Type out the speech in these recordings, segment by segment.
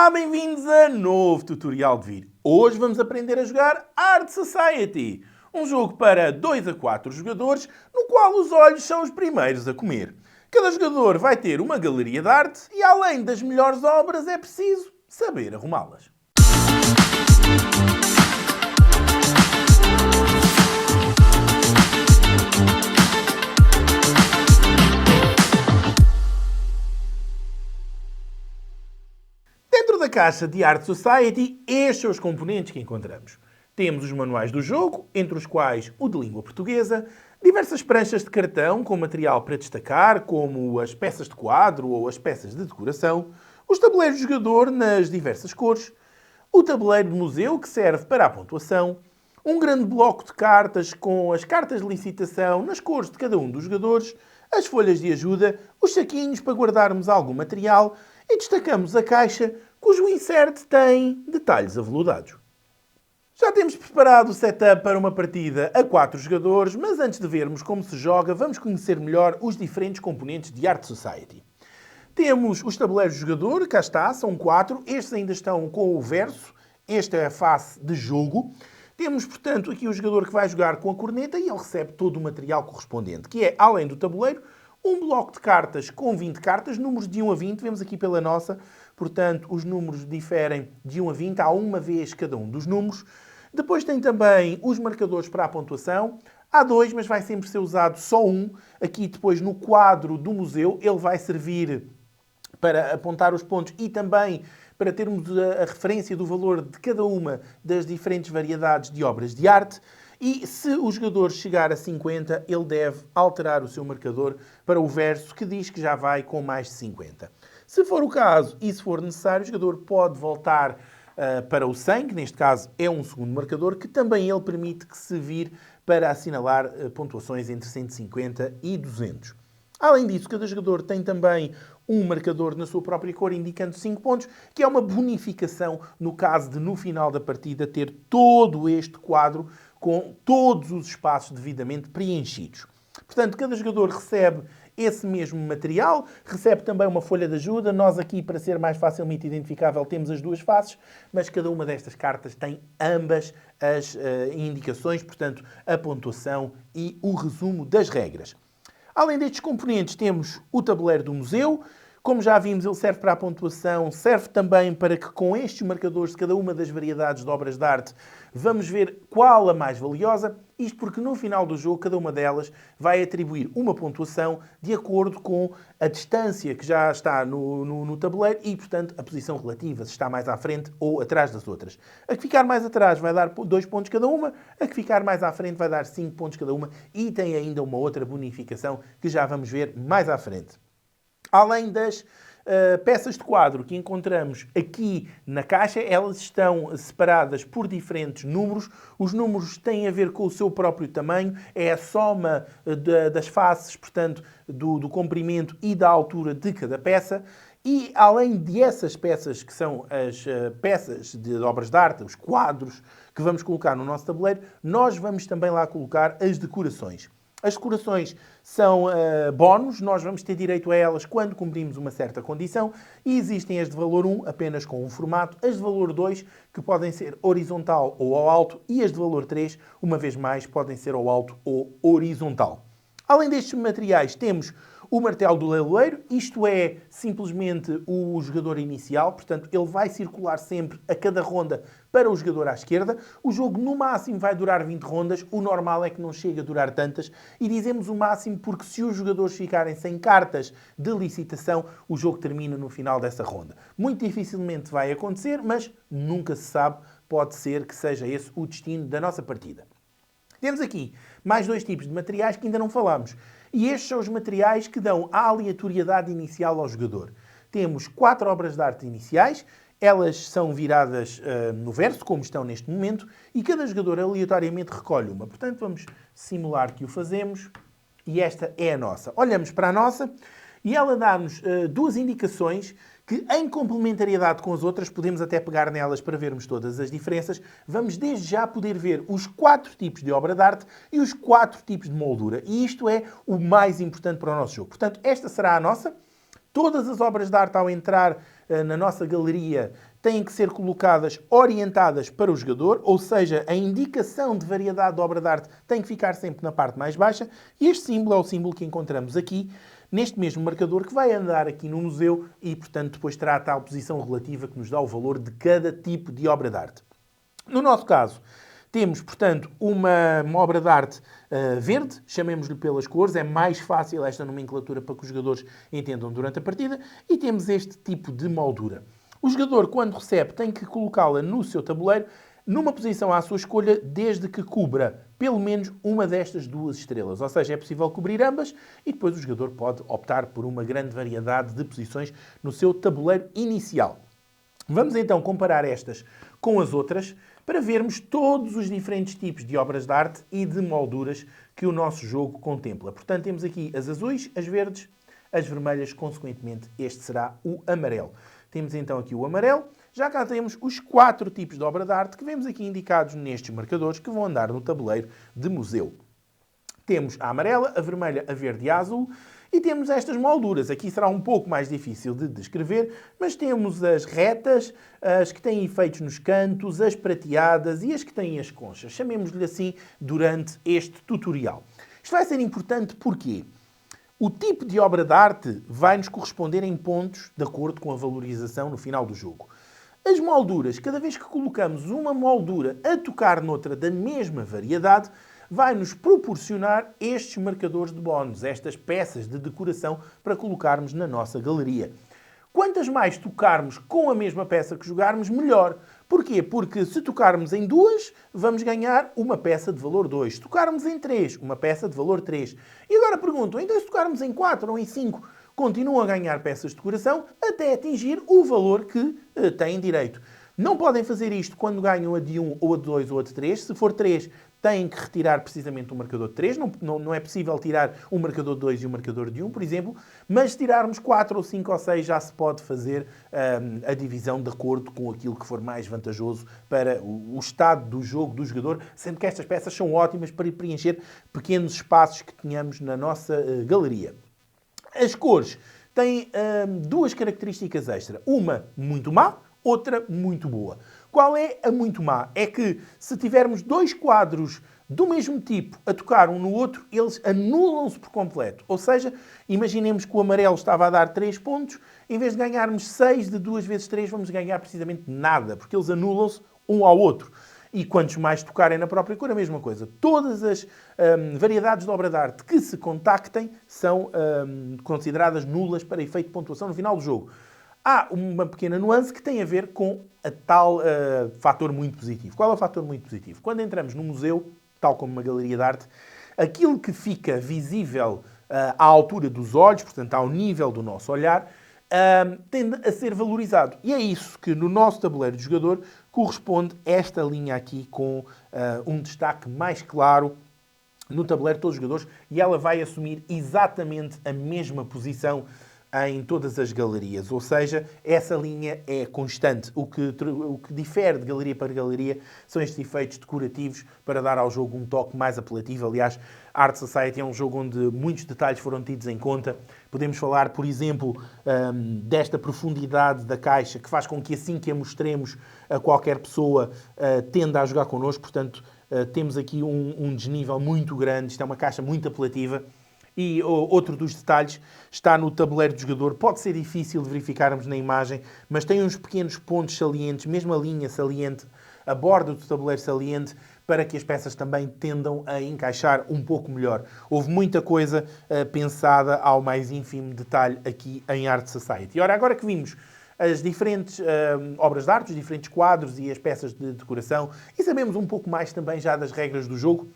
Olá, bem-vindos a novo tutorial de vídeo. Hoje vamos aprender a jogar Art Society, um jogo para 2 a 4 jogadores, no qual os olhos são os primeiros a comer. Cada jogador vai ter uma galeria de arte e, além das melhores obras, é preciso saber arrumá-las. Dentro da caixa de Art Society, estes são os componentes que encontramos. Temos os manuais do jogo, entre os quais o de língua portuguesa, diversas pranchas de cartão com material para destacar, como as peças de quadro ou as peças de decoração, os tabuleiros de jogador nas diversas cores, o tabuleiro de museu que serve para a pontuação, um grande bloco de cartas com as cartas de licitação nas cores de cada um dos jogadores, as folhas de ajuda, os saquinhos para guardarmos algum material e destacamos a caixa cujo insert tem detalhes aveludados. Já temos preparado o setup para uma partida a 4 jogadores, mas antes de vermos como se joga, vamos conhecer melhor os diferentes componentes de Art Society. Temos os tabuleiros de jogador, cá está, são 4. Estes ainda estão com o verso. Esta é a face de jogo. Temos, portanto, aqui o jogador que vai jogar com a corneta e ele recebe todo o material correspondente, que é, além do tabuleiro, um bloco de cartas com 20 cartas, números de 1 a 20, vemos aqui pela nossa, portanto, os números diferem de 1 a 20, há uma vez cada um dos números. Depois tem também os marcadores para a pontuação. Há 2, mas vai sempre ser usado só um. Aqui depois no quadro do museu, ele vai servir para apontar os pontos e também para termos a referência do valor de cada uma das diferentes variedades de obras de arte. E se o jogador chegar a 50, ele deve alterar o seu marcador para o verso que diz que já vai com mais de 50. Se for o caso e se for necessário, o jogador pode voltar para o 100, que neste caso é um segundo marcador, que também ele permite que se vire para assinalar pontuações entre 150 e 200. Além disso, cada jogador tem também um marcador na sua própria cor, indicando 5 pontos, que é uma bonificação no caso de, no final da partida, ter todo este quadro com todos os espaços devidamente preenchidos. Portanto, cada jogador recebe esse mesmo material, recebe também uma folha de ajuda. Nós aqui, para ser mais facilmente identificável, temos as duas faces, mas cada uma destas cartas tem ambas as indicações, portanto, a pontuação e o resumo das regras. Além destes componentes, temos o tabuleiro do museu. Como já vimos, ele serve para a pontuação, serve também para que com estes marcadores de cada uma das variedades de obras de arte vamos ver qual a mais valiosa. Isto porque no final do jogo cada uma delas vai atribuir uma pontuação de acordo com a distância que já está no tabuleiro e, portanto, a posição relativa, se está mais à frente ou atrás das outras. A que ficar mais atrás vai dar 2 pontos cada uma, a que ficar mais à frente vai dar 5 pontos cada uma e tem ainda uma outra bonificação que já vamos ver mais à frente. Além das peças de quadro que encontramos aqui na caixa, elas estão separadas por diferentes números. Os números têm a ver com o seu próprio tamanho, é a soma das faces, portanto, do comprimento e da altura de cada peça. E além dessas peças, que são as peças de obras de arte, os quadros que vamos colocar no nosso tabuleiro, nós vamos também lá colocar as decorações. As decorações são bónus, nós vamos ter direito a elas quando cumprimos uma certa condição e existem as de valor 1 apenas com um formato, as de valor 2 que podem ser horizontal ou ao alto e as de valor 3, uma vez mais, podem ser ao alto ou horizontal. Além destes materiais, temos o martelo do leiloeiro, isto é simplesmente o jogador inicial, portanto ele vai circular sempre a cada ronda para o jogador à esquerda. O jogo no máximo vai durar 20 rondas, o normal é que não chegue a durar tantas e dizemos o máximo porque se os jogadores ficarem sem cartas de licitação, o jogo termina no final dessa ronda. Muito dificilmente vai acontecer, mas nunca se sabe, pode ser que seja esse o destino da nossa partida. Temos aqui mais 2 tipos de materiais que ainda não falámos. E estes são os materiais que dão a aleatoriedade inicial ao jogador. Temos 4 obras de arte iniciais, elas são viradas no verso, como estão neste momento, e cada jogador aleatoriamente recolhe uma. Portanto, vamos simular que o fazemos, e esta é a nossa. Olhamos para a nossa, e ela dá-nos 2 indicações que, em complementariedade com as outras, podemos até pegar nelas para vermos todas as diferenças. Vamos desde já poder ver os 4 tipos de obra de arte e os 4 tipos de moldura. E isto é o mais importante para o nosso jogo. Portanto, esta será a nossa. Todas as obras de arte, ao entrar na nossa galeria, têm que ser colocadas orientadas para o jogador, ou seja, a indicação de variedade de obra de arte tem que ficar sempre na parte mais baixa. E este símbolo é o símbolo que encontramos aqui, neste mesmo marcador, que vai andar aqui no museu e, portanto, depois terá a tal posição relativa que nos dá o valor de cada tipo de obra de arte. No nosso caso, temos, portanto, uma obra de arte verde, chamemos-lhe pelas cores, é mais fácil esta nomenclatura para que os jogadores entendam durante a partida, e temos este tipo de moldura. O jogador, quando recebe, tem que colocá-la no seu tabuleiro, numa posição à sua escolha, desde que cubra pelo menos uma destas duas estrelas. Ou seja, é possível cobrir ambas e depois o jogador pode optar por uma grande variedade de posições no seu tabuleiro inicial. Vamos então comparar estas com as outras para vermos todos os diferentes tipos de obras de arte e de molduras que o nosso jogo contempla. Portanto, temos aqui as azuis, as verdes, as vermelhas, consequentemente, este será o amarelo. Temos então aqui o amarelo. Já cá temos os 4 tipos de obra de arte que vemos aqui indicados nestes marcadores que vão andar no tabuleiro de museu. Temos a amarela, a vermelha, a verde e a azul. E temos estas molduras. Aqui será um pouco mais difícil de descrever, mas temos as retas, as que têm efeitos nos cantos, as prateadas e as que têm as conchas. Chamemos-lhe assim durante este tutorial. Isto vai ser importante porque o tipo de obra de arte vai nos corresponder em pontos de acordo com a valorização no final do jogo. As molduras, cada vez que colocamos uma moldura a tocar noutra da mesma variedade, vai nos proporcionar estes marcadores de bónus, estas peças de decoração para colocarmos na nossa galeria. Quantas mais tocarmos com a mesma peça que jogarmos, melhor. Porquê? Porque se tocarmos em 2, vamos ganhar uma peça de valor 2. Se tocarmos em 3, uma peça de valor 3. E agora pergunto, então se tocarmos em 4 ou em 5, continuam a ganhar peças de decoração até atingir o valor que têm direito. Não podem fazer isto quando ganham a de 1 ou a de 2 ou a de 3. Se for 3, têm que retirar precisamente o marcador de 3. Não é possível tirar um marcador de 2 e um marcador de 1, por exemplo. Mas se tirarmos 4 ou 5 ou 6, já se pode fazer a divisão de acordo com aquilo que for mais vantajoso para o estado do jogo do jogador, sendo que estas peças são ótimas para preencher pequenos espaços que tenhamos na nossa galeria. As cores têm 2 características extra. Uma muito má, outra muito boa. Qual é a muito má? É que se tivermos 2 quadros do mesmo tipo a tocar um no outro, eles anulam-se por completo. Ou seja, imaginemos que o amarelo estava a dar 3 pontos, em vez de ganharmos 6 de 2 vezes 3, vamos ganhar precisamente nada, porque eles anulam-se um ao outro. E quantos mais tocarem na própria cor, a mesma coisa. Todas as variedades de obra de arte que se contactem são consideradas nulas para efeito de pontuação no final do jogo. Há uma pequena nuance que tem a ver com a tal fator muito positivo. Qual é o fator muito positivo? Quando entramos no museu, tal como uma galeria de arte, aquilo que fica visível à altura dos olhos, portanto ao nível do nosso olhar, tende a ser valorizado. E é isso que no nosso tabuleiro de jogador corresponde esta linha aqui com um destaque mais claro no tabuleiro de todos os jogadores, e ela vai assumir exatamente a mesma posição em todas as galerias, ou seja, essa linha é constante. O que difere de galeria para galeria são estes efeitos decorativos para dar ao jogo um toque mais apelativo. Aliás, Art Society é um jogo onde muitos detalhes foram tidos em conta. Podemos falar, por exemplo, desta profundidade da caixa, que faz com que assim que a mostremos a qualquer pessoa tenda a jogar connosco. Portanto, temos aqui um desnível muito grande. Isto é uma caixa muito apelativa. E outro dos detalhes está no tabuleiro do jogador. Pode ser difícil de verificarmos na imagem, mas tem uns pequenos pontos salientes, mesmo a linha saliente, a borda do tabuleiro saliente, para que as peças também tendam a encaixar um pouco melhor. Houve muita coisa pensada ao mais ínfimo detalhe aqui em Art Society. E ora, agora que vimos as diferentes obras de arte, os diferentes quadros e as peças de decoração, e sabemos um pouco mais também já das regras do jogo,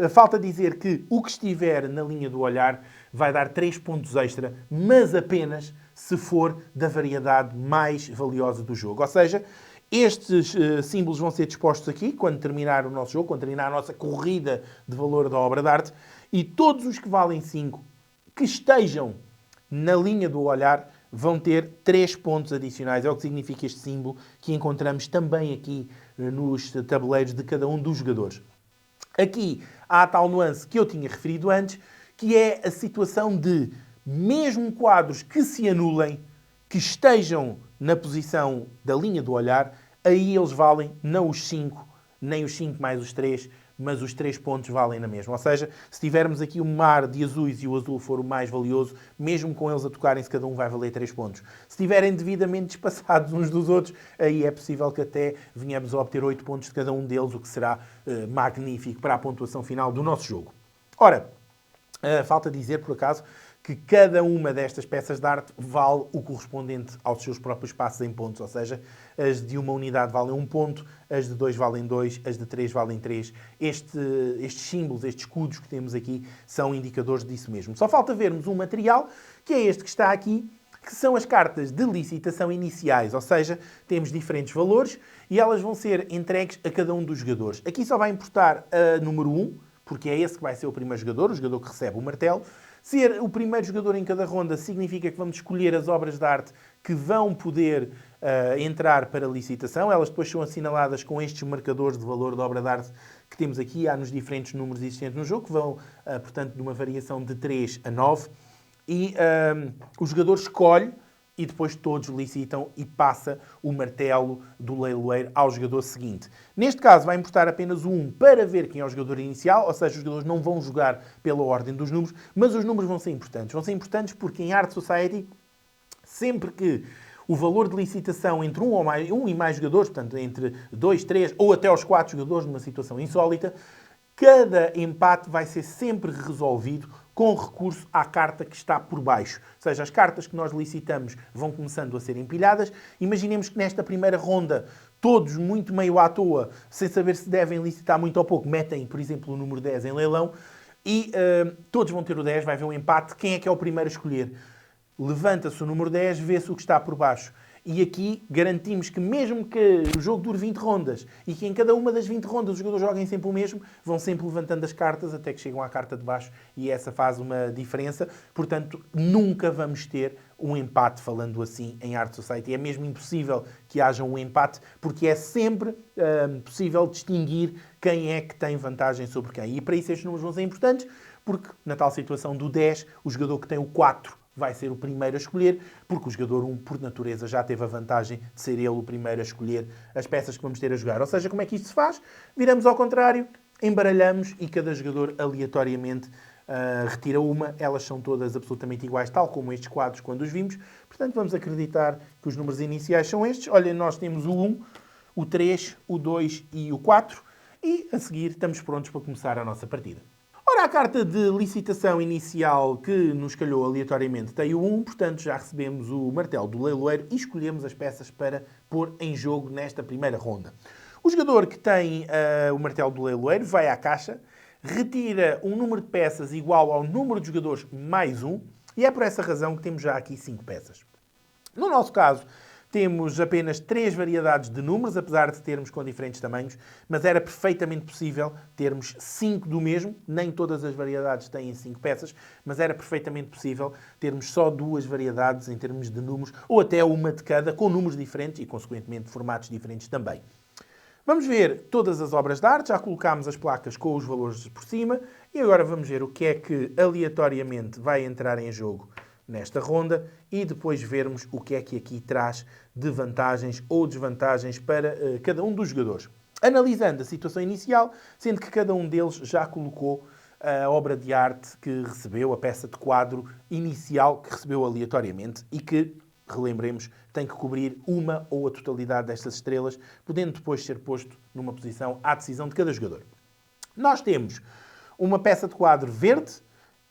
falta dizer que o que estiver na linha do olhar vai dar 3 pontos extra, mas apenas se for da variedade mais valiosa do jogo. Ou seja, estes símbolos vão ser dispostos aqui, quando terminar o nosso jogo, quando terminar a nossa corrida de valor da obra de arte, e todos os que valem 5, que estejam na linha do olhar, vão ter 3 pontos adicionais. É o que significa este símbolo, que encontramos também aqui nos tabuleiros de cada um dos jogadores. Aqui há a tal nuance que eu tinha referido antes, que é a situação de mesmo quadros que se anulem, que estejam na posição da linha do olhar, aí eles valem não os 5, nem os 5 mais os 3, mas os 3 pontos valem na mesma. Ou seja, se tivermos aqui um mar de azuis e o azul for o mais valioso, mesmo com eles a tocarem-se, cada um vai valer 3 pontos. Se estiverem devidamente espaçados uns dos outros, aí é possível que até venhamos a obter 8 pontos de cada um deles, o que será magnífico para a pontuação final do nosso jogo. Ora, falta dizer, por acaso, que cada uma destas peças de arte vale o correspondente aos seus próprios passos em pontos, ou seja, as de uma unidade valem 1 ponto, as de 2 valem 2, as de 3 valem 3. Estes símbolos, estes escudos que temos aqui, são indicadores disso mesmo. Só falta vermos um material, que é este que está aqui, que são as cartas de licitação iniciais, ou seja, temos diferentes valores e elas vão ser entregues a cada um dos jogadores. Aqui só vai importar a número 1, porque é esse que vai ser o primeiro jogador, o jogador que recebe o martelo. Ser o primeiro jogador em cada ronda significa que vamos escolher as obras de arte que vão poder entrar para licitação. Elas depois são assinaladas com estes marcadores de valor da obra de arte que temos aqui. Há nos diferentes números existentes no jogo, que vão, portanto, de uma variação de 3 a 9. E o jogador escolhe e depois todos licitam e passa o martelo do leiloeiro ao jogador seguinte. Neste caso vai importar apenas o 1 para ver quem é o jogador inicial, ou seja, os jogadores não vão jogar pela ordem dos números, mas os números vão ser importantes. Vão ser importantes porque em Art Society, sempre que o valor de licitação entre um e mais jogadores, portanto entre 2, 3 ou até os 4 jogadores numa situação insólita, cada empate vai ser sempre resolvido com recurso à carta que está por baixo. Ou seja, as cartas que nós licitamos vão começando a ser empilhadas. Imaginemos que nesta primeira ronda, todos muito meio à toa, sem saber se devem licitar muito ou pouco, metem, por exemplo, o número 10 em leilão e todos vão ter o 10, vai haver um empate. Quem é que é o primeiro a escolher? Levanta-se o número 10, vê-se o que está por baixo. E aqui garantimos que mesmo que o jogo dure 20 rondas e que em cada uma das 20 rondas os jogadores joguem sempre o mesmo, vão sempre levantando as cartas até que chegam à carta de baixo e essa faz uma diferença. Portanto, nunca vamos ter um empate, falando assim, em Art Society. É mesmo impossível que haja um empate porque é sempre possível distinguir quem é que tem vantagem sobre quem. E para isso estes números vão ser importantes porque na tal situação do 10, o jogador que tem o 4 vai ser o primeiro a escolher, porque o jogador 1, por natureza, já teve a vantagem de ser ele o primeiro a escolher as peças que vamos ter a jogar. Ou seja, como é que isto se faz? Viramos ao contrário, embaralhamos e cada jogador aleatoriamente retira uma. Elas são todas absolutamente iguais, tal como estes quadros quando os vimos. Portanto, vamos acreditar que os números iniciais são estes. Olha, nós temos o 1, o 3, o 2 e o 4. E, a seguir, estamos prontos para começar a nossa partida. Ora, a carta de licitação inicial que nos calhou aleatoriamente tem o 1, portanto já recebemos o martelo do leiloeiro e escolhemos as peças para pôr em jogo nesta primeira ronda. O jogador que tem o martelo do leiloeiro vai à caixa, retira um número de peças igual ao número de jogadores mais 1 e é por essa razão que temos já aqui 5 peças. No nosso caso, temos apenas 3 variedades de números, apesar de termos com diferentes tamanhos, mas era perfeitamente possível termos 5 do mesmo. Nem todas as variedades têm 5 peças, mas era perfeitamente possível termos só 2 variedades em termos de números, ou até uma de cada, com números diferentes e, consequentemente, formatos diferentes também. Vamos ver todas as obras de arte, já colocámos as placas com os valores por cima, e agora vamos ver o que é que aleatoriamente vai entrar em jogo nesta ronda e depois vermos o que é que aqui traz de vantagens ou desvantagens para cada um dos jogadores. Analisando a situação inicial, sendo que cada um deles já colocou a obra de arte que recebeu, a peça de quadro inicial que recebeu aleatoriamente e que, relembremos, tem que cobrir uma ou a totalidade destas estrelas, podendo depois ser posto numa posição à decisão de cada jogador. Nós temos uma peça de quadro verde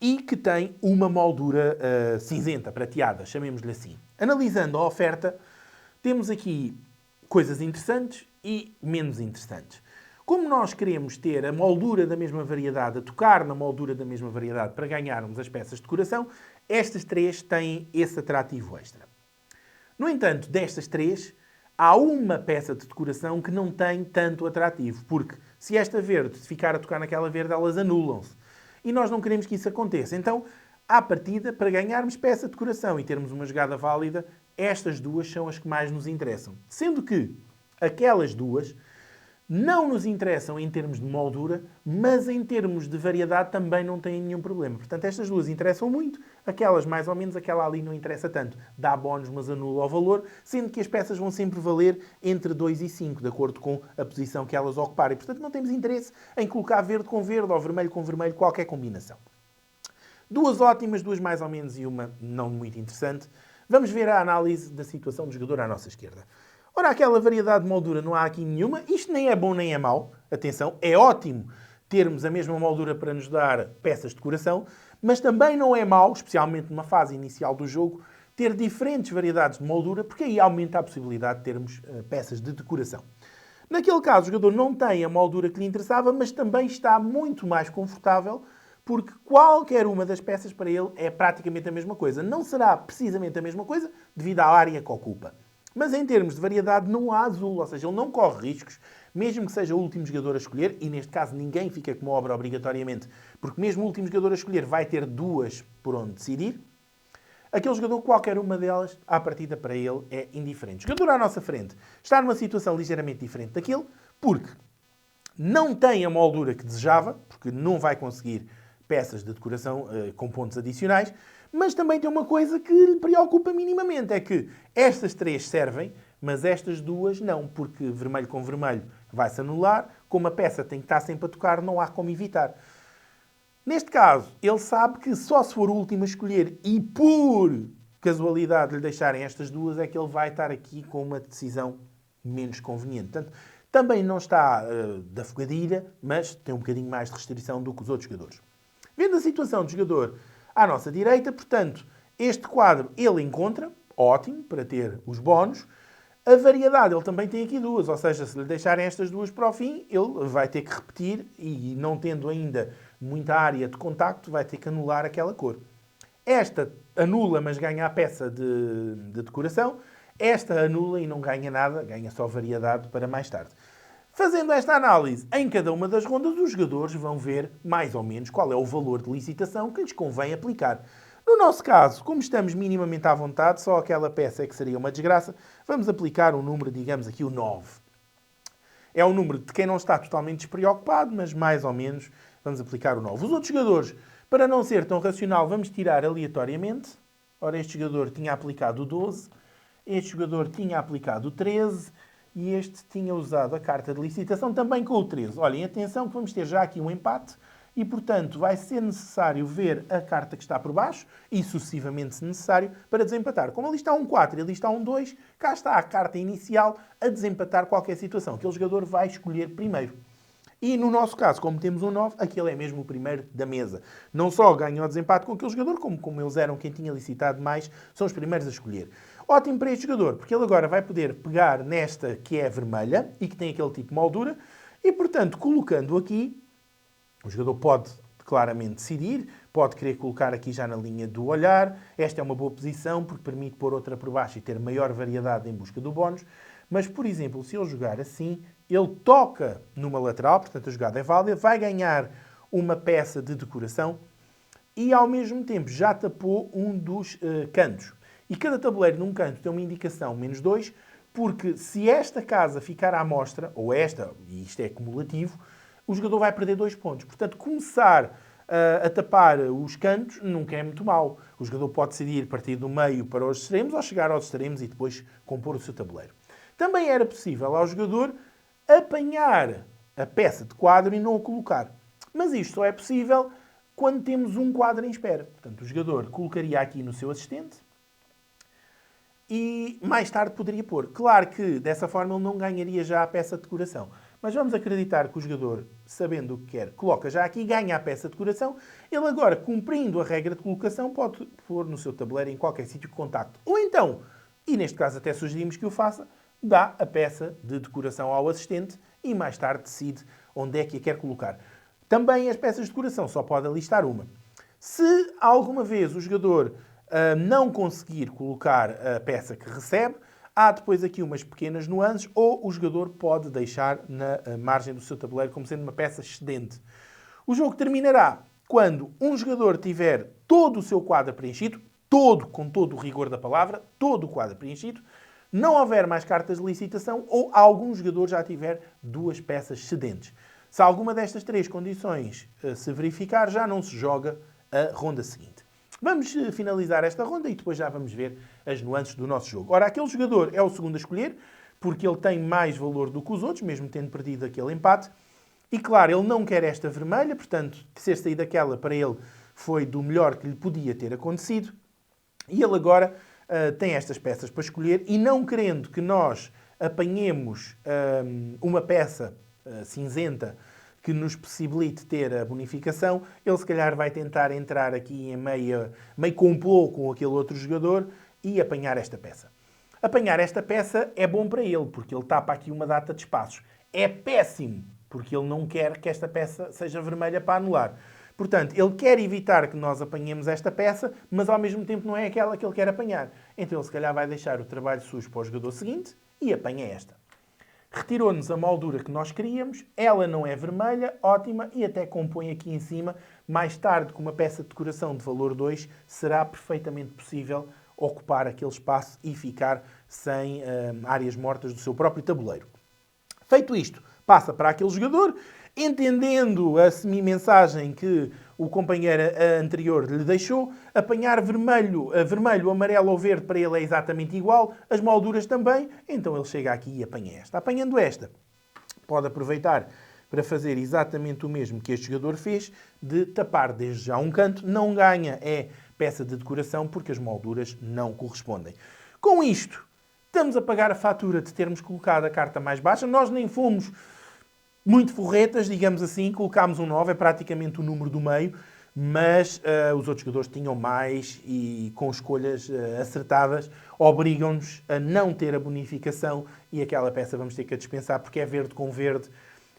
e que tem uma moldura cinzenta, prateada, chamemos-lhe assim. Analisando a oferta, temos aqui coisas interessantes e menos interessantes. Como nós queremos ter a moldura da mesma variedade, a tocar na moldura da mesma variedade para ganharmos as peças de decoração, estas 3 têm esse atrativo extra. No entanto, destas 3, há uma peça de decoração que não tem tanto atrativo, porque se esta verde ficar a tocar naquela verde, elas anulam-se. E nós não queremos que isso aconteça. Então, à partida, para ganharmos peça de decoração e termos uma jogada válida, estas 2 são as que mais nos interessam. Sendo que aquelas 2 não nos interessam em termos de moldura, mas em termos de variedade também não têm nenhum problema. Portanto, estas duas interessam muito, aquelas mais ou menos, aquela ali não interessa tanto. Dá bónus, mas anula o valor, sendo que as peças vão sempre valer entre 2 e 5, de acordo com a posição que elas ocuparem. Portanto, não temos interesse em colocar verde com verde ou vermelho com vermelho, qualquer combinação. Duas ótimas, duas mais ou menos e uma não muito interessante. Vamos ver a análise da situação do jogador à nossa esquerda. Ora, aquela variedade de moldura não há aqui nenhuma. Isto nem é bom nem é mau. Atenção, é ótimo termos a mesma moldura para nos dar peças de decoração, mas também não é mau, especialmente numa fase inicial do jogo, ter diferentes variedades de moldura, porque aí aumenta a possibilidade de termos peças de decoração. Naquele caso, o jogador não tem a moldura que lhe interessava, mas também está muito mais confortável, porque qualquer uma das peças para ele é praticamente a mesma coisa. Não será precisamente a mesma coisa, devido à área que ocupa. Mas em termos de variedade não há azul, ou seja, ele não corre riscos, mesmo que seja o último jogador a escolher, e neste caso ninguém fica como obra obrigatoriamente, porque mesmo o último jogador a escolher vai ter duas por onde decidir. Aquele jogador, qualquer uma delas, à partida para ele é indiferente. O jogador à nossa frente está numa situação ligeiramente diferente daquele, porque não tem a moldura que desejava, porque não vai conseguir peças de decoração com pontos adicionais, mas também tem uma coisa que lhe preocupa minimamente, é que estas três servem, mas estas duas não, porque vermelho com vermelho vai-se anular, como a peça tem que estar sempre a tocar, não há como evitar. Neste caso, ele sabe que só se for o último a escolher e por casualidade lhe deixarem estas duas é que ele vai estar aqui com uma decisão menos conveniente. Portanto, também não está da fogadilha, mas tem um bocadinho mais de restrição do que os outros jogadores. Vendo a situação do jogador à nossa direita, portanto, este quadro ele encontra, ótimo, para ter os bónus. A variedade, ele também tem aqui duas, ou seja, se lhe deixarem estas duas para o fim, ele vai ter que repetir e não tendo ainda muita área de contacto, vai ter que anular aquela cor. Esta anula, mas ganha a peça de decoração. Esta anula e não ganha nada, ganha só variedade para mais tarde. Fazendo esta análise em cada uma das rondas, os jogadores vão ver mais ou menos qual é o valor de licitação que lhes convém aplicar. No nosso caso, como estamos minimamente à vontade, só aquela peça é que seria uma desgraça, vamos aplicar um número, digamos aqui o 9. É um número de quem não está totalmente despreocupado, mas mais ou menos vamos aplicar o 9. Os outros jogadores, para não ser tão racional, vamos tirar aleatoriamente. Ora, este jogador tinha aplicado o 12, este jogador tinha aplicado o 13 e este tinha usado a carta de licitação também com o 13. Olhem, atenção que vamos ter já aqui um empate e, portanto, vai ser necessário ver a carta que está por baixo e, sucessivamente, se necessário, para desempatar. Como ali está um 4 e ali está um 2, cá está a carta inicial a desempatar qualquer situação. Aquele jogador vai escolher primeiro. E, no nosso caso, como temos um 9, aquele é mesmo o primeiro da mesa. Não só ganha o desempate com aquele jogador, como eles eram quem tinha licitado mais, são os primeiros a escolher. Ótimo para este jogador, porque ele agora vai poder pegar nesta que é vermelha e que tem aquele tipo de moldura e, portanto, colocando aqui, o jogador pode claramente decidir, pode querer colocar aqui já na linha do olhar. Esta é uma boa posição porque permite pôr outra por baixo e ter maior variedade em busca do bónus. Mas, por exemplo, se ele jogar assim, ele toca numa lateral, portanto a jogada é válida, vai ganhar uma peça de decoração e, ao mesmo tempo, já tapou um dos cantos. E cada tabuleiro num canto tem uma indicação -2, porque se esta casa ficar à mostra, ou esta, e isto é cumulativo, o jogador vai perder 2 pontos. Portanto, começar a tapar os cantos nunca é muito mau. O jogador pode decidir partir do meio para os extremos ou chegar aos extremos e depois compor o seu tabuleiro. Também era possível ao jogador apanhar a peça de quadro e não a colocar. Mas isto só é possível quando temos um quadro em espera. Portanto, o jogador colocaria aqui no seu assistente e mais tarde poderia pôr. Claro que dessa forma ele não ganharia já a peça de decoração. Mas vamos acreditar que o jogador, sabendo o que quer, coloca já aqui, ganha a peça de decoração. Ele agora, cumprindo a regra de colocação, pode pôr no seu tabuleiro em qualquer sítio de contacto. Ou então, e neste caso até sugerimos que o faça, dá a peça de decoração ao assistente e mais tarde decide onde é que a quer colocar. Também as peças de decoração só pode alistar uma. Se alguma vez o jogador não conseguir colocar a peça que recebe, há depois aqui umas pequenas nuances, ou o jogador pode deixar na margem do seu tabuleiro como sendo uma peça excedente. O jogo terminará quando um jogador tiver todo o seu quadro preenchido, todo, com todo o rigor da palavra, todo o quadro preenchido. não houver mais cartas de licitação ou algum jogador já tiver 2 peças cedentes. Se alguma destas 3 condições se verificar, já não se joga a ronda seguinte. Vamos finalizar esta ronda e depois já vamos ver as nuances do nosso jogo. Ora, aquele jogador é o segundo a escolher, porque ele tem mais valor do que os outros, mesmo tendo perdido aquele empate. E claro, ele não quer esta vermelha, portanto, ter saído daquela para ele foi do melhor que lhe podia ter acontecido. E ele agora tem estas peças para escolher e não querendo que nós apanhemos uma peça cinzenta que nos possibilite ter a bonificação, ele se calhar vai tentar entrar aqui em meio complô com aquele outro jogador e apanhar esta peça. Apanhar esta peça é bom para ele, porque ele tapa aqui uma data de espaços. É péssimo, porque ele não quer que esta peça seja vermelha para anular. Portanto, ele quer evitar que nós apanhemos esta peça, mas ao mesmo tempo não é aquela que ele quer apanhar. Então ele se calhar vai deixar o trabalho sujo para o jogador seguinte e apanha esta. Retirou-nos a moldura que nós queríamos, ela não é vermelha, ótima, e até compõe aqui em cima. Mais tarde, com uma peça de decoração de valor 2, será perfeitamente possível ocupar aquele espaço e ficar sem áreas mortas do seu próprio tabuleiro. Feito isto, passa para aquele jogador, entendendo a semi-mensagem que o companheiro anterior lhe deixou, apanhar vermelho, amarelo ou verde para ele é exatamente igual, as molduras também, então ele chega aqui e apanha esta. Apanhando esta, pode aproveitar para fazer exatamente o mesmo que este jogador fez, de tapar desde já um canto, não ganha peça de decoração porque as molduras não correspondem. Com isto, estamos a pagar a fatura de termos colocado a carta mais baixa, nós nem fomos muito forretas, digamos assim, colocámos um 9, é praticamente o número do meio, mas os outros jogadores tinham mais e com escolhas acertadas obrigam-nos a não ter a bonificação e aquela peça vamos ter que a dispensar porque é verde com verde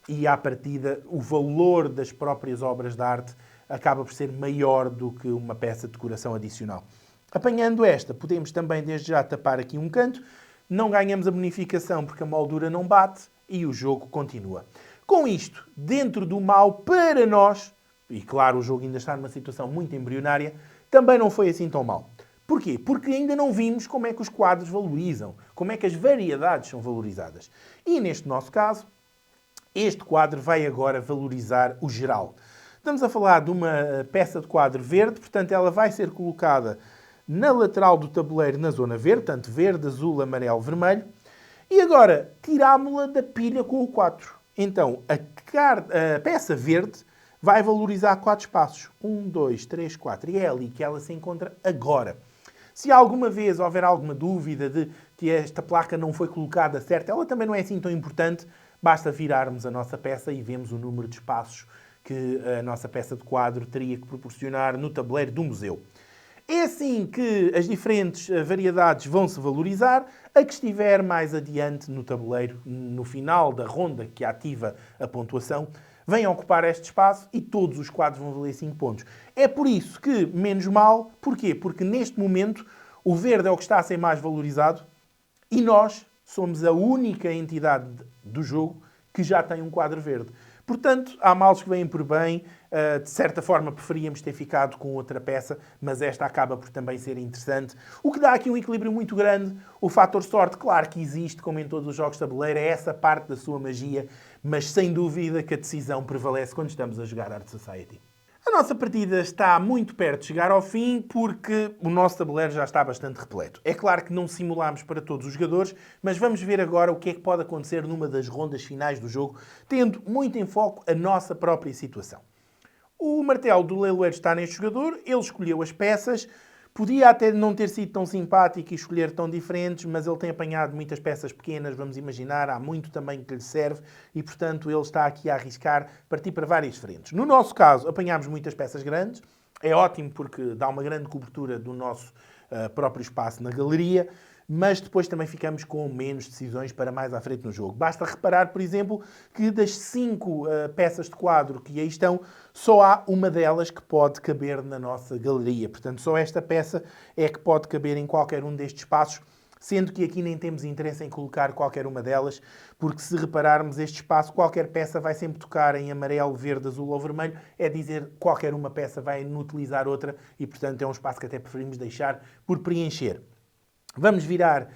e à partida o valor das próprias obras de arte acaba por ser maior do que uma peça de decoração adicional. Apanhando esta, podemos também desde já tapar aqui um canto, não ganhamos a bonificação porque a moldura não bate e o jogo continua. Com isto, dentro do mal para nós, e claro, o jogo ainda está numa situação muito embrionária, também não foi assim tão mal. Porquê? Porque ainda não vimos como é que os quadros valorizam, como é que as variedades são valorizadas. E neste nosso caso, este quadro vai agora valorizar o geral. Estamos a falar de uma peça de quadro verde, portanto ela vai ser colocada na lateral do tabuleiro na zona verde, portanto verde, azul, amarelo, vermelho. E agora, tirámo-la da pilha com o 4. Então, a peça verde vai valorizar 4 espaços. 1, 2, 3, 4. E é ali que ela se encontra agora. Se alguma vez houver alguma dúvida de que esta placa não foi colocada certa, ela também não é assim tão importante. Basta virarmos a nossa peça e vemos o número de espaços que a nossa peça de quadro teria que proporcionar no tabuleiro do museu. É assim que as diferentes variedades vão se valorizar. A que estiver mais adiante no tabuleiro, no final da ronda que ativa a pontuação, vem ocupar este espaço e todos os quadros vão valer 5 pontos. É por isso que, menos mal, porquê? Porque neste momento o verde é o que está a ser mais valorizado e nós somos a única entidade do jogo que já tem um quadro verde. Portanto, há males que vêm por bem. De certa forma, preferíamos ter ficado com outra peça, mas esta acaba por também ser interessante. O que dá aqui um equilíbrio muito grande. O fator sorte, claro que existe, como em todos os jogos de tabuleiro, é essa parte da sua magia, mas sem dúvida que a decisão prevalece quando estamos a jogar Art Society. A nossa partida está muito perto de chegar ao fim porque o nosso tabuleiro já está bastante repleto. É claro que não simulámos para todos os jogadores, mas vamos ver agora o que é que pode acontecer numa das rondas finais do jogo, tendo muito em foco a nossa própria situação. O martelo do leiloeiro está neste jogador, ele escolheu as peças, podia até não ter sido tão simpático e escolher tão diferentes, mas ele tem apanhado muitas peças pequenas, vamos imaginar, há muito tamanho que lhe serve e, portanto, ele está aqui a arriscar partir para várias frentes. No nosso caso, apanhámos muitas peças grandes, é ótimo porque dá uma grande cobertura do nosso próprio espaço na galeria, mas depois também ficamos com menos decisões para mais à frente no jogo. Basta reparar, por exemplo, que das 5 peças de quadro que aí estão, só há uma delas que pode caber na nossa galeria. Portanto, só esta peça é que pode caber em qualquer um destes espaços, sendo que aqui nem temos interesse em colocar qualquer uma delas, porque se repararmos este espaço, qualquer peça vai sempre tocar em amarelo, verde, azul ou vermelho, é dizer qualquer uma peça vai inutilizar outra e, portanto, é um espaço que até preferimos deixar por preencher. Vamos virar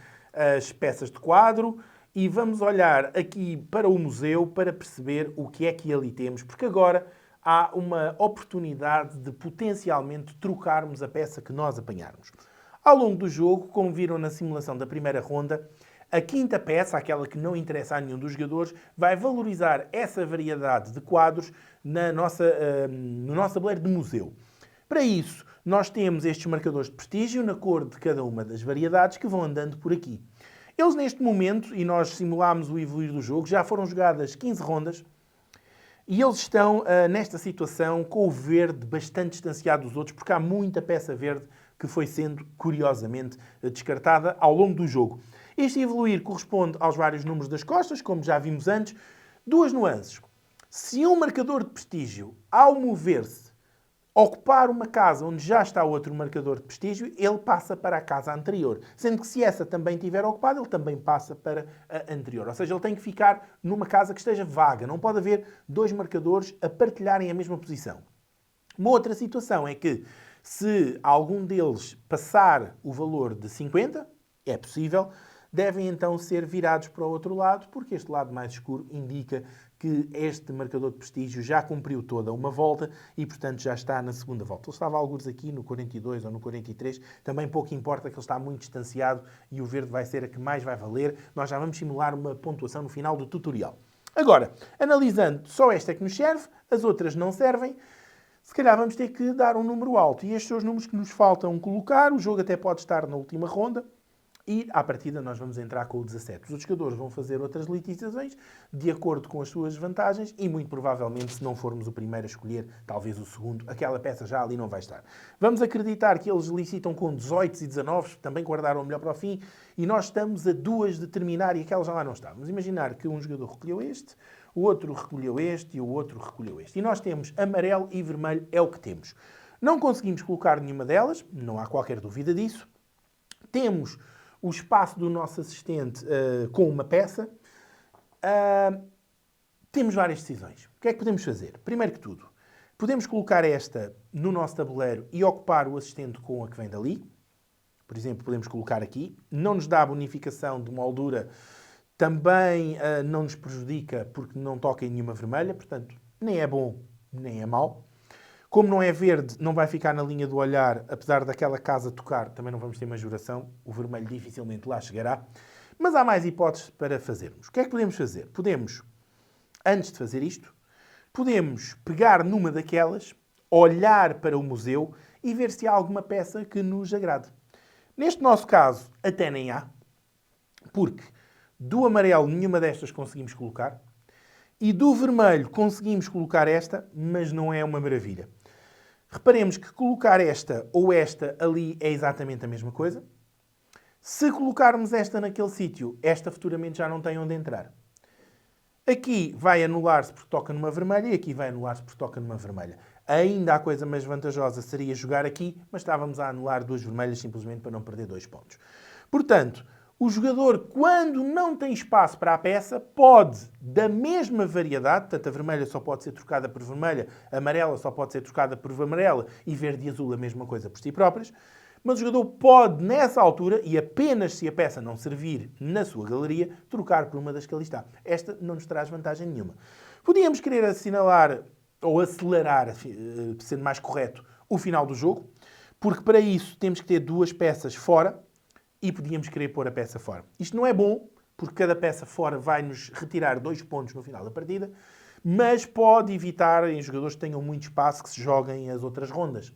as peças de quadro e vamos olhar aqui para o museu para perceber o que é que ali temos, porque agora há uma oportunidade de potencialmente trocarmos a peça que nós apanharmos. Ao longo do jogo, como viram na simulação da primeira ronda, a quinta peça, aquela que não interessa a nenhum dos jogadores, vai valorizar essa variedade de quadros no nosso tabuleiro de museu. Para isso, nós temos estes marcadores de prestígio na cor de cada uma das variedades que vão andando por aqui. Eles neste momento, e nós simulámos o evoluir do jogo, já foram jogadas 15 rondas e eles estão nesta situação com o verde bastante distanciado dos outros, porque há muita peça verde que foi sendo, curiosamente, descartada ao longo do jogo. Este evoluir corresponde aos vários números das costas, como já vimos antes. Duas nuances. Se um marcador de prestígio, ao mover-se, ocupar uma casa onde já está outro marcador de prestígio, ele passa para a casa anterior. Sendo que se essa também estiver ocupada, ele também passa para a anterior. Ou seja, ele tem que ficar numa casa que esteja vaga. Não pode haver dois marcadores a partilharem a mesma posição. Uma outra situação é que, se algum deles passar o valor de 50, é possível, devem então ser virados para o outro lado, porque este lado mais escuro indica que este marcador de prestígio já cumpriu toda uma volta e, portanto, já está na segunda volta. Ele estava alguns aqui no 42 ou no 43, também pouco importa que ele está muito distanciado e o verde vai ser a que mais vai valer. Nós já vamos simular uma pontuação no final do tutorial. Agora, analisando, só esta é que nos serve, as outras não servem. Se calhar vamos ter que dar um número alto. E estes são os números que nos faltam colocar. O jogo até pode estar na última ronda. E, à partida, nós vamos entrar com o 17. Os outros jogadores vão fazer outras licitações de acordo com as suas vantagens e, muito provavelmente, se não formos o primeiro a escolher, talvez o segundo, aquela peça já ali não vai estar. Vamos acreditar que eles licitam com 18 e 19, também guardaram o melhor para o fim, e nós estamos a duas de terminar e aquela já lá não está. Vamos imaginar que um jogador recolheu este, o outro recolheu este e o outro recolheu este. E nós temos amarelo e vermelho, é o que temos. Não conseguimos colocar nenhuma delas, não há qualquer dúvida disso. Temos o espaço do nosso assistente com uma peça. Temos várias decisões. O que é que podemos fazer? Primeiro que tudo, podemos colocar esta no nosso tabuleiro e ocupar o assistente com a que vem dali. Por exemplo, podemos colocar aqui. Não nos dá bonificação de moldura. Também não nos prejudica porque não toca em nenhuma vermelha. Portanto, nem é bom, nem é mau. Como não é verde, não vai ficar na linha do olhar, apesar daquela casa tocar, também não vamos ter majoração. O vermelho dificilmente lá chegará. Mas há mais hipóteses para fazermos. O que é que podemos fazer? Podemos, antes de fazer isto, podemos pegar numa daquelas, olhar para o museu e ver se há alguma peça que nos agrade. Neste nosso caso, até nem há, porque do amarelo nenhuma destas conseguimos colocar e do vermelho conseguimos colocar esta, mas não é uma maravilha. Reparemos que colocar esta ou esta ali é exatamente a mesma coisa. Se colocarmos esta naquele sítio, esta futuramente já não tem onde entrar. Aqui vai anular-se porque toca numa vermelha e aqui vai anular-se porque toca numa vermelha. Ainda a coisa mais vantajosa seria jogar aqui, mas estávamos a anular duas vermelhas simplesmente para não perder 2 pontos. Portanto, o jogador, quando não tem espaço para a peça, pode, da mesma variedade, portanto a vermelha só pode ser trocada por vermelha, a amarela só pode ser trocada por amarela e verde e azul a mesma coisa por si próprias, mas o jogador pode, nessa altura, e apenas se a peça não servir na sua galeria, trocar por uma das que ali está. Esta não nos traz vantagem nenhuma. Podíamos querer assinalar, ou acelerar, sendo mais correto, o final do jogo, porque para isso temos que ter 2 peças fora, e podíamos querer pôr a peça fora. Isto não é bom, porque cada peça fora vai-nos retirar 2 pontos no final da partida, mas pode evitar em jogadores que tenham muito espaço que se joguem as outras rondas.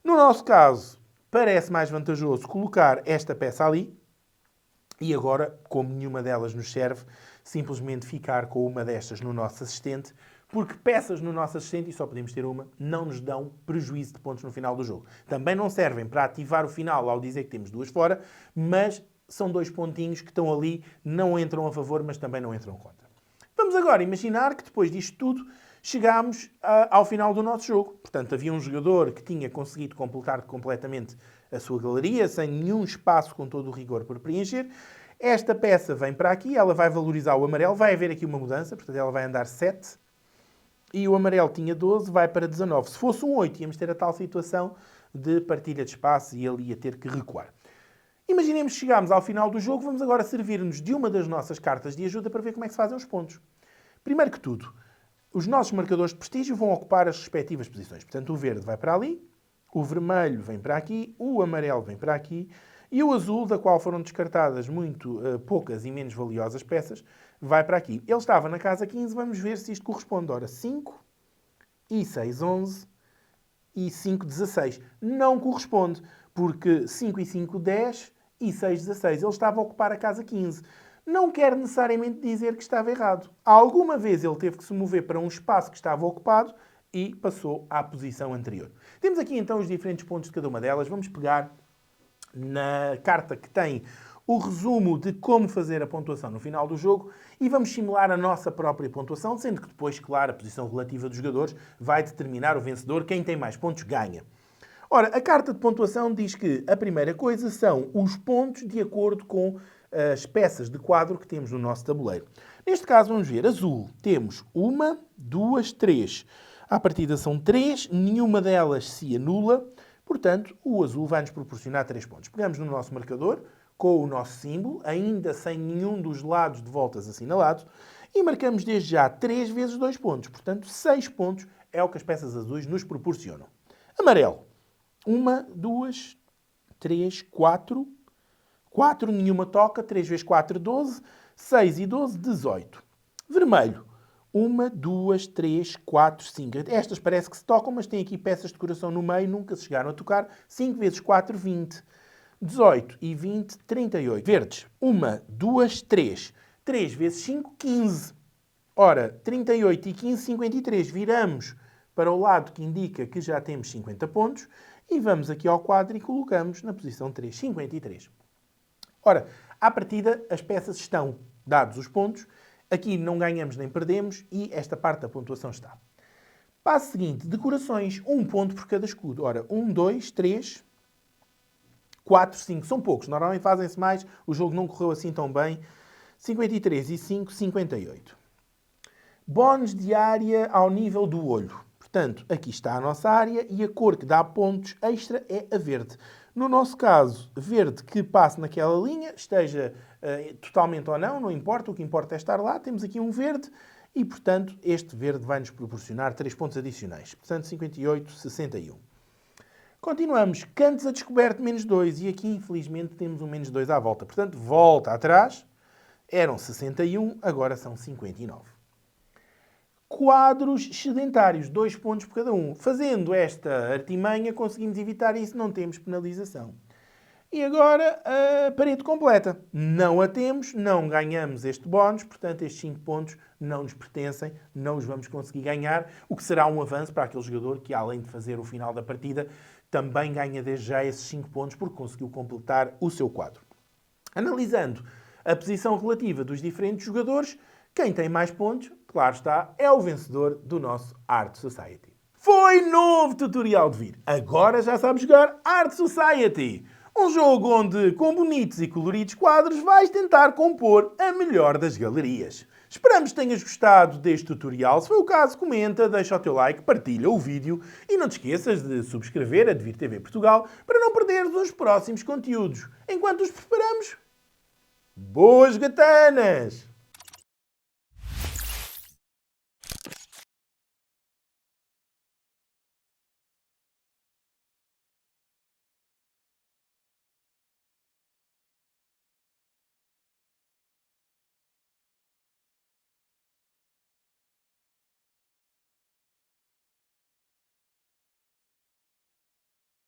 No nosso caso, parece mais vantajoso colocar esta peça ali e agora, como nenhuma delas nos serve, simplesmente ficar com uma destas no nosso assistente, porque peças no nosso assistente, e só podemos ter uma, não nos dão prejuízo de pontos no final do jogo. Também não servem para ativar o final ao dizer que temos 2 fora, mas são 2 pontinhos que estão ali, não entram a favor, mas também não entram contra. Vamos agora imaginar que depois disto tudo chegámos ao final do nosso jogo. Portanto, havia um jogador que tinha conseguido completar completamente a sua galeria, sem nenhum espaço com todo o rigor por preencher. Esta peça vem para aqui, ela vai valorizar o amarelo, vai haver aqui uma mudança, portanto ela vai andar 7. E o amarelo tinha 12, vai para 19. Se fosse um 8, íamos ter a tal situação de partilha de espaço e ele ia ter que recuar. Imaginemos que chegámos ao final do jogo, vamos agora servir-nos de uma das nossas cartas de ajuda para ver como é que se fazem os pontos. Primeiro que tudo, os nossos marcadores de prestígio vão ocupar as respectivas posições. Portanto, o verde vai para ali, o vermelho vem para aqui, o amarelo vem para aqui e o azul, da qual foram descartadas muito poucas e menos valiosas peças, vai para aqui. Ele estava na casa 15, vamos ver se isto corresponde. Ora, 5 e 6, 11 e 5, 16. Não corresponde, porque 5 e 5, 10 e 6, 16. Ele estava a ocupar a casa 15. Não quer necessariamente dizer que estava errado. Alguma vez ele teve que se mover para um espaço que estava ocupado e passou à posição anterior. Temos aqui então os diferentes pontos de cada uma delas. Vamos pegar na carta que tem o resumo de como fazer a pontuação no final do jogo e vamos simular a nossa própria pontuação, sendo que depois, claro, a posição relativa dos jogadores vai determinar o vencedor. Quem tem mais pontos ganha. Ora, a carta de pontuação diz que a primeira coisa são os pontos de acordo com as peças de quadro que temos no nosso tabuleiro. Neste caso, vamos ver, azul, temos 1, 2, 3. À partida são 3, nenhuma delas se anula, portanto, o azul vai-nos proporcionar 3 pontos. Pegamos no nosso marcador, com o nosso símbolo, ainda sem nenhum dos lados de voltas assinalados, e marcamos desde já 3 vezes 2 pontos. Portanto, 6 pontos é o que as peças azuis nos proporcionam. Amarelo. 1, 2, 3, 4. 4, nenhuma toca. 3 vezes 4, 12. 6 e 12, 18. Vermelho. 1, 2, 3, 4, 5. Estas parece que se tocam, mas tem aqui peças de coração no meio, nunca se chegaram a tocar. 5 vezes 4, 20. 18 e 20, 38. Verdes. 1, 2, 3. 3 vezes 5, 15. Ora, 38 e 15, 53. Viramos para o lado que indica que já temos 50 pontos e vamos aqui ao quadro e colocamos na posição 3, 53. Ora, à partida, as peças estão dados os pontos. Aqui não ganhamos nem perdemos e esta parte da pontuação está. Passo seguinte, decorações. 1 ponto por cada escudo. Ora, 1, 2, 3... 4, 5, são poucos. Normalmente fazem-se mais. O jogo não correu assim tão bem. 53 e 5, 58. Bónus de área ao nível do olho. Portanto, aqui está a nossa área e a cor que dá pontos extra é a verde. No nosso caso, verde que passe naquela linha, esteja totalmente ou não, não importa. O que importa é estar lá. Temos aqui um verde e, portanto, este verde vai nos proporcionar 3 pontos adicionais. Portanto, 58, 61. Continuamos. Cantos a descoberto, menos 2. E aqui, infelizmente, temos um menos 2 à volta. Portanto, volta atrás. Eram 61, agora são 59. Quadros sedentários, 2 pontos por cada um. Fazendo esta artimanha, conseguimos evitar isso, não temos penalização. E agora, a parede completa. Não a temos, não ganhamos este bónus, portanto, estes 5 pontos não nos pertencem, não os vamos conseguir ganhar, o que será um avanço para aquele jogador que, além de fazer o final da partida, também ganha desde já esses 5 pontos porque conseguiu completar o seu quadro. Analisando a posição relativa dos diferentes jogadores, quem tem mais pontos, claro está, é o vencedor do nosso Art Society. Foi novo tutorial de vir. Agora já sabe jogar Art Society. Um jogo onde, com bonitos e coloridos quadros, vais tentar compor a melhor das galerias. Esperamos que tenhas gostado deste tutorial. Se foi o caso, comenta, deixa o teu like, partilha o vídeo e não te esqueças de subscrever a Devir TV Portugal para não perderes os próximos conteúdos. Enquanto os preparamos, boas gatanas!